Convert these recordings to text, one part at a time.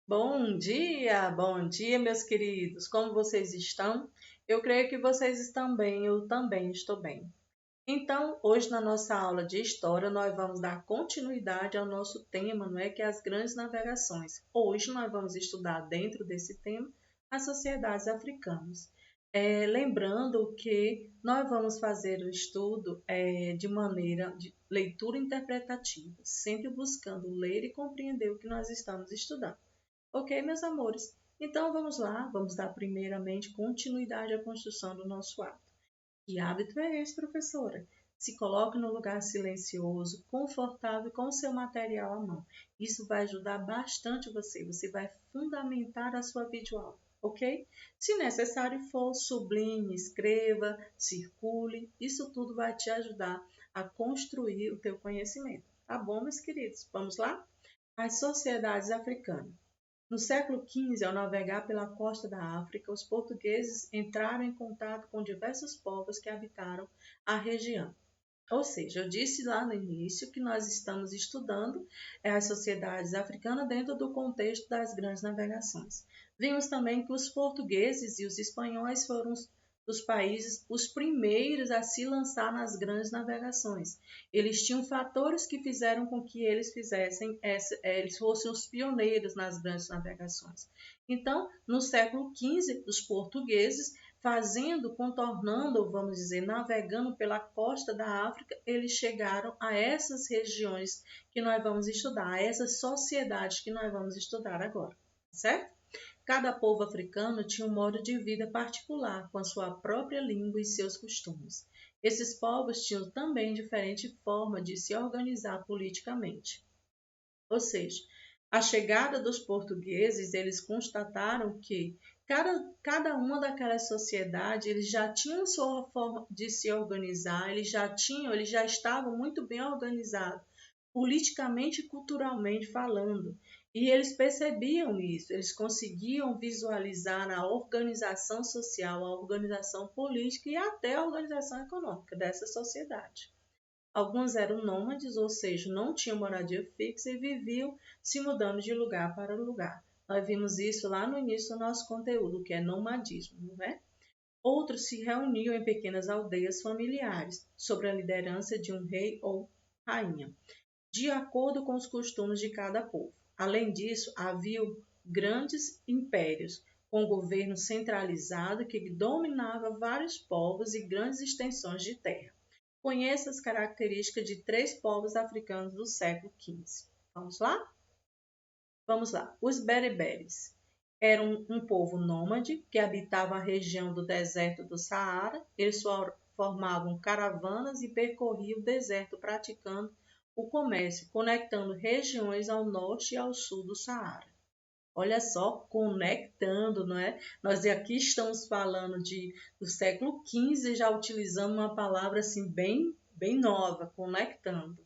Bom dia, meus queridos. Como vocês estão? Eu creio que vocês estão bem, eu também estou bem. Então, hoje na nossa aula de história, nós vamos dar continuidade ao nosso tema, não é que é as grandes navegações. Hoje nós vamos estudar dentro desse tema as sociedades africanas. Lembrando que nós vamos fazer o estudo de maneira de leitura interpretativa, sempre buscando ler e compreender o que nós estamos estudando. Ok, meus amores? Então vamos lá, vamos dar primeiramente continuidade à construção do nosso hábito. Que hábito é esse, professora? Se coloque no lugar silencioso, confortável, com o seu material à mão. Isso vai ajudar bastante você. Você vai fundamentar a sua videoaula, ok? Se necessário for, sublinhe, escreva, circule. Isso tudo vai te ajudar a construir o teu conhecimento. Tá bom, meus queridos? Vamos lá? As sociedades africanas. No século XV, ao navegar pela costa da África, os portugueses entraram em contato com diversos povos que habitaram a região. Ou seja, eu disse lá no início que nós estamos estudando as sociedades africanas dentro do contexto das grandes navegações. Vimos também que os portugueses e os espanhóis foram dos países os primeiros a se lançar nas grandes navegações. Eles tinham fatores que fizeram com que eles eles fossem os pioneiros nas grandes navegações. Então, no século XV, os portugueses contornando, vamos dizer, navegando pela costa da África, eles chegaram a essas regiões que nós vamos estudar, a essas sociedades que nós vamos estudar agora, certo? Cada povo africano tinha um modo de vida particular, com a sua própria língua e seus costumes. Esses povos tinham também diferente forma de se organizar politicamente. Ou seja, a chegada dos portugueses, eles constataram que cada uma daquelas sociedades, eles já tinham sua forma de se organizar, eles já estavam muito bem organizados, politicamente e culturalmente falando. E eles percebiam isso, eles conseguiam visualizar a organização social, a organização política e até a organização econômica dessa sociedade. Alguns eram nômades, ou seja, não tinham moradia fixa e viviam se mudando de lugar para lugar. Nós vimos isso lá no início do nosso conteúdo, que é nomadismo, não é? Outros se reuniam em pequenas aldeias familiares, sob a liderança de um rei ou rainha, de acordo com os costumes de cada povo. Além disso, havia grandes impérios, com governo centralizado que dominava vários povos e grandes extensões de terra. Conheça as características de três povos africanos do século XV. Vamos lá? Vamos lá. Os bereberes eram um povo nômade que habitava a região do deserto do Saara. Eles formavam caravanas e percorriam o deserto praticando o comércio, conectando regiões ao norte e ao sul do Saara. Olha só, conectando, não é? Nós aqui estamos falando do século XV, já utilizando uma palavra assim bem nova, conectando,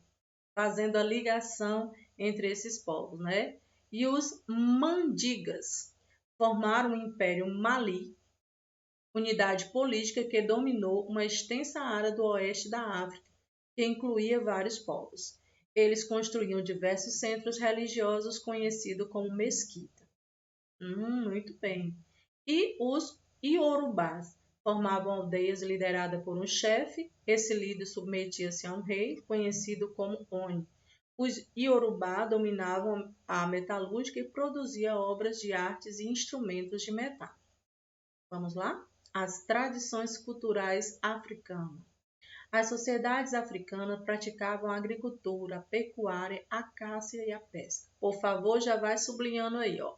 fazendo a ligação entre esses povos, né? E os mandigas formaram o Império Mali, unidade política que dominou uma extensa área do oeste da África, que incluía vários povos. Eles construíam diversos centros religiosos conhecidos como mesquita. Muito bem. E os iorubás formavam aldeias lideradas por um chefe. Esse líder submetia-se a um rei, conhecido como Oni. Os iorubá dominavam a metalúrgica e produziam obras de artes e instrumentos de metal. Vamos lá? As tradições culturais africanas. As sociedades africanas praticavam a agricultura, a pecuária, a caça e a pesca. Por favor, já vai sublinhando aí, ó.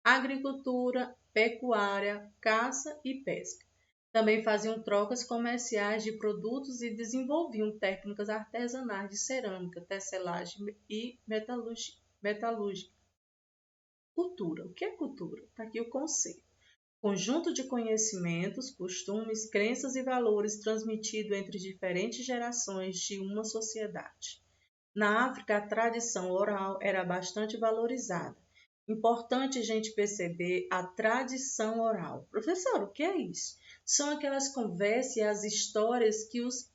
Agricultura, pecuária, caça e pesca. Também faziam trocas comerciais de produtos e desenvolviam técnicas artesanais de cerâmica, tecelagem e metalúrgica. Cultura. O que é cultura? Está aqui o conceito. Conjunto de conhecimentos, costumes, crenças e valores transmitido entre diferentes gerações de uma sociedade. Na África, a tradição oral era bastante valorizada. Importante a gente perceber a tradição oral. Professor, o que é isso? São aquelas conversas e as histórias que os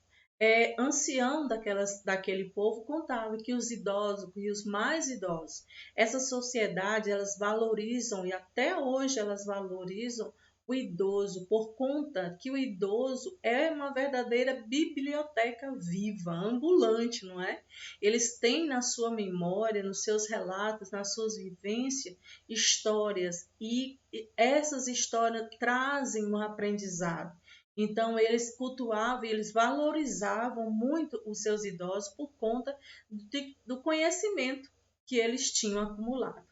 ancião daquele povo contava que os idosos e os mais idosos, essa sociedade, elas valorizam, e até hoje elas valorizam o idoso, por conta que o idoso é uma verdadeira biblioteca viva, ambulante, não é? Eles têm na sua memória, nos seus relatos, nas suas vivências, histórias, e essas histórias trazem um aprendizado. Então, eles cultuavam e eles valorizavam muito os seus idosos por conta do conhecimento que eles tinham acumulado.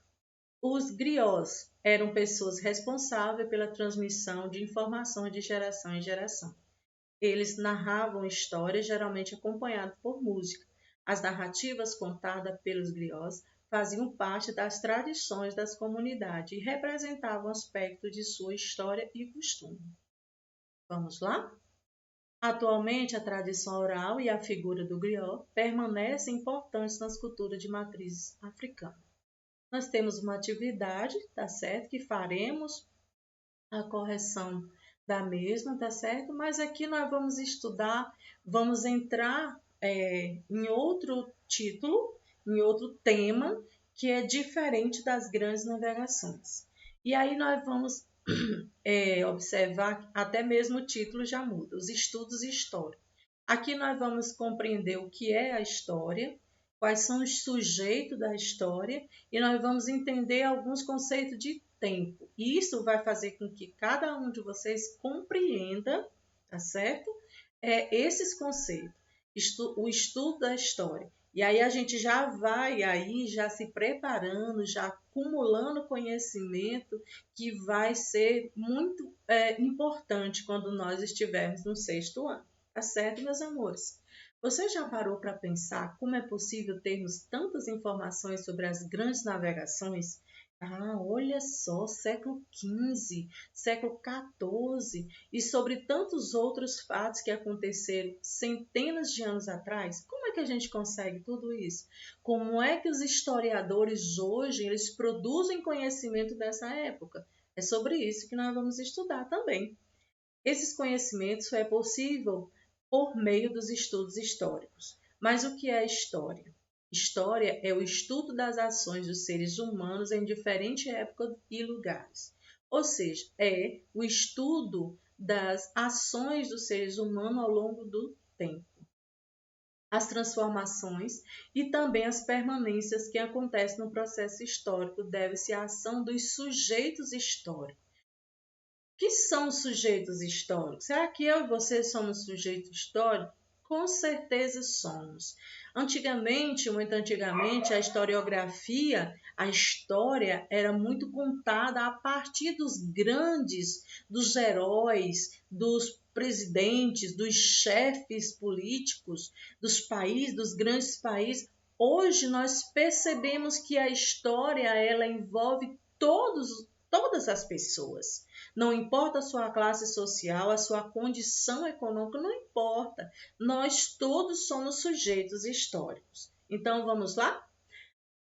Os griots eram pessoas responsáveis pela transmissão de informações de geração em geração. Eles narravam histórias, geralmente acompanhadas por música. As narrativas contadas pelos griots faziam parte das tradições das comunidades e representavam aspectos de sua história e costume. Vamos lá? Atualmente, a tradição oral e a figura do griot permanecem importantes nas culturas de matriz africana. Nós temos uma atividade, tá certo? Que faremos a correção da mesma, tá certo? Mas aqui nós vamos estudar, vamos entrar em outro título, em outro tema, que é diferente das grandes navegações. E aí nós vamos observar, até mesmo o título já muda, os estudos históricos. Aqui nós vamos compreender o que é a história, quais são os sujeitos da história, e nós vamos entender alguns conceitos de tempo. Isso vai fazer com que cada um de vocês compreenda, tá certo? Esses conceitos, o estudo da história. E aí a gente já vai aí já se preparando, já acumulando conhecimento que vai ser muito importante quando nós estivermos no 6º ano. Tá certo, meus amores? Você já parou para pensar como é possível termos tantas informações sobre as grandes navegações? Ah, olha só, século XV, século XIV e sobre tantos outros fatos que aconteceram centenas de anos atrás. Como é que a gente consegue tudo isso? Como é que os historiadores hoje eles produzem conhecimento dessa época? É sobre isso que nós vamos estudar também. Esses conhecimentos é possível por meio dos estudos históricos. Mas o que é história? História é o estudo das ações dos seres humanos em diferentes épocas e lugares. Ou seja, é o estudo das ações dos seres humanos ao longo do tempo. As transformações e também as permanências que acontecem no processo histórico deve-se à ação dos sujeitos históricos. Que são sujeitos históricos? Será que eu e você somos sujeitos históricos? Com certeza somos. Antigamente, muito antigamente, a historiografia, a história era muito contada a partir dos grandes, dos heróis, dos presidentes, dos chefes políticos dos países, dos grandes países. Hoje nós percebemos que a história ela envolve todas as pessoas. Não importa a sua classe social, a sua condição econômica, não importa. Nós todos somos sujeitos históricos. Então, vamos lá?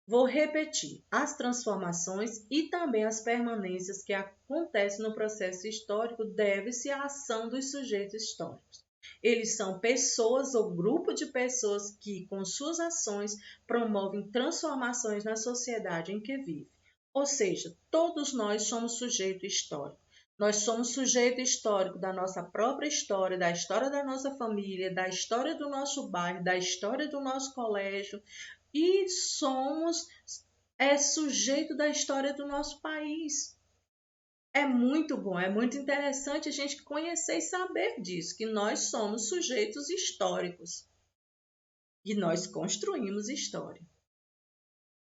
Vou repetir. As transformações e também as permanências que acontecem no processo histórico devem-se à ação dos sujeitos históricos. Eles são pessoas ou grupo de pessoas que, com suas ações, promovem transformações na sociedade em que vivem. Ou seja, todos nós somos sujeito histórico. Nós somos sujeito histórico da nossa própria história, da história da nossa família, da história do nosso bairro, da história do nosso colégio e somos sujeito da história do nosso país. É muito bom, é muito interessante a gente conhecer e saber disso, que nós somos sujeitos históricos e nós construímos história.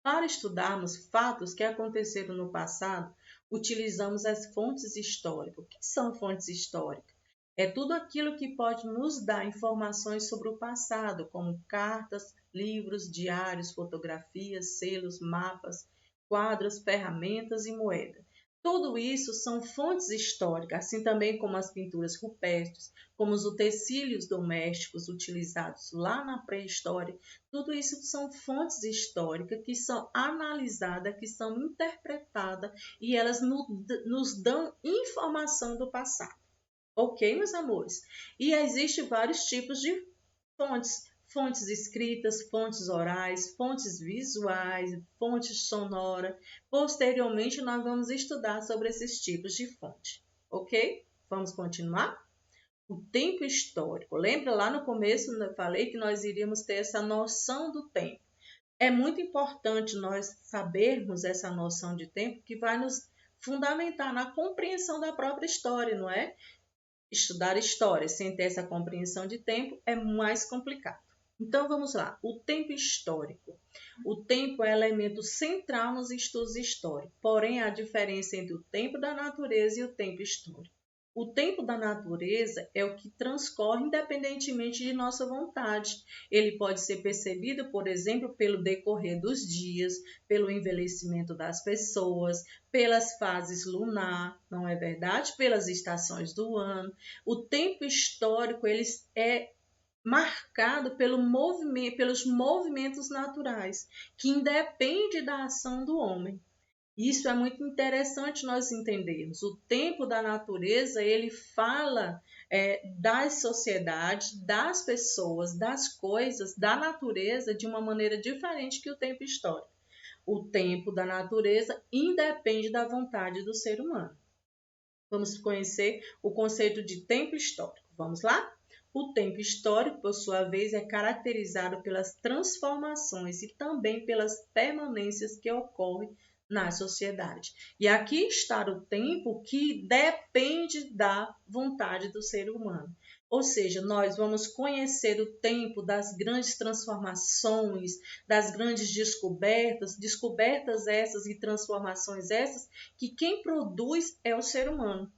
Para estudarmos fatos que aconteceram no passado, utilizamos as fontes históricas. O que são fontes históricas? É tudo aquilo que pode nos dar informações sobre o passado, como cartas, livros, diários, fotografias, selos, mapas, quadros, ferramentas e moedas. Tudo isso são fontes históricas, assim também como as pinturas rupestres, como os utensílios domésticos utilizados lá na pré-história. Tudo isso são fontes históricas que são analisadas, que são interpretadas e elas nos dão informação do passado. Ok, meus amores? E existem vários tipos de fontes escritas, fontes orais, fontes visuais, fontes sonoras. Posteriormente, nós vamos estudar sobre esses tipos de fonte, ok? Vamos continuar? O tempo histórico. Lembra lá no começo eu falei que nós iríamos ter essa noção do tempo. É muito importante nós sabermos essa noção de tempo que vai nos fundamentar na compreensão da própria história, não é? Estudar história sem ter essa compreensão de tempo é mais complicado. Então vamos lá, o tempo histórico. O tempo é elemento central nos estudos históricos, porém há diferença entre o tempo da natureza e o tempo histórico. O tempo da natureza é o que transcorre independentemente de nossa vontade. Ele pode ser percebido, por exemplo, pelo decorrer dos dias, pelo envelhecimento das pessoas, pelas fases lunar, não é verdade? Pelas estações do ano. O tempo histórico ele é marcado pelos movimentos naturais, que independe da ação do homem. Isso é muito interessante nós entendermos. O tempo da natureza, ele fala das sociedades, das pessoas, das coisas, da natureza de uma maneira diferente que o tempo histórico. O tempo da natureza independe da vontade do ser humano. Vamos conhecer o conceito de tempo histórico. Vamos lá? O tempo histórico, por sua vez, é caracterizado pelas transformações e também pelas permanências que ocorrem na sociedade. E aqui está o tempo que depende da vontade do ser humano. Ou seja, nós vamos conhecer o tempo das grandes transformações, das grandes descobertas essas e transformações essas, que quem produz é o ser humano.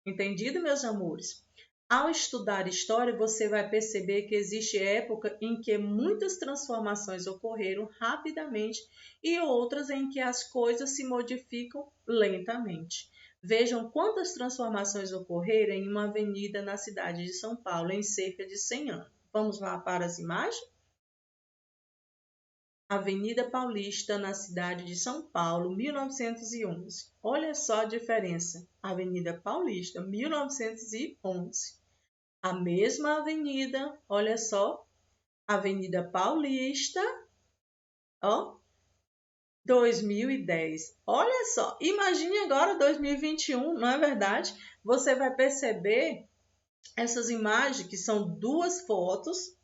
Entendido, meus amores? Ao estudar história, você vai perceber que existe época em que muitas transformações ocorreram rapidamente e outras em que as coisas se modificam lentamente. Vejam quantas transformações ocorreram em uma avenida na cidade de São Paulo em cerca de 100 anos. Vamos lá para as imagens? Avenida Paulista, na cidade de São Paulo, 1911. Olha só a diferença. Avenida Paulista, 1911. A mesma avenida, olha só, Avenida Paulista, ó, 2010. Olha só, imagine agora 2021, não é verdade? Você vai perceber essas imagens que são duas fotos.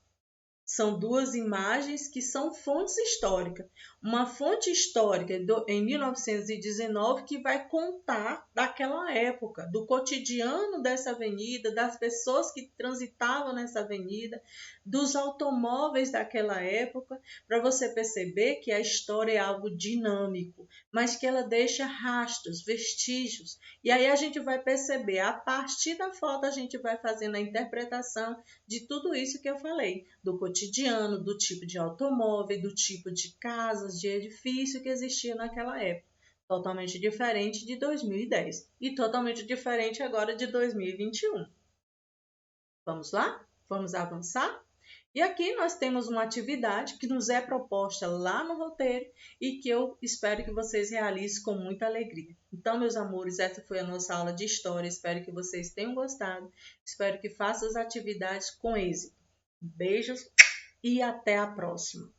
São duas imagens que são fontes históricas. Uma fonte histórica em 1919 que vai contar daquela época, do cotidiano dessa avenida, das pessoas que transitavam nessa avenida, dos automóveis daquela época, para você perceber que a história é algo dinâmico, mas que ela deixa rastros, vestígios. E aí a gente vai perceber, a partir da foto a gente vai fazendo a interpretação de tudo isso que eu falei, do cotidiano, do tipo de automóvel, do tipo de casas, de edifício que existia naquela época. Totalmente diferente de 2010 e totalmente diferente agora de 2021. Vamos lá? Vamos avançar? E aqui nós temos uma atividade que nos é proposta lá no roteiro e que eu espero que vocês realizem com muita alegria. Então, meus amores, essa foi a nossa aula de história. Espero que vocês tenham gostado. Espero que façam as atividades com êxito. Beijos e até a próxima!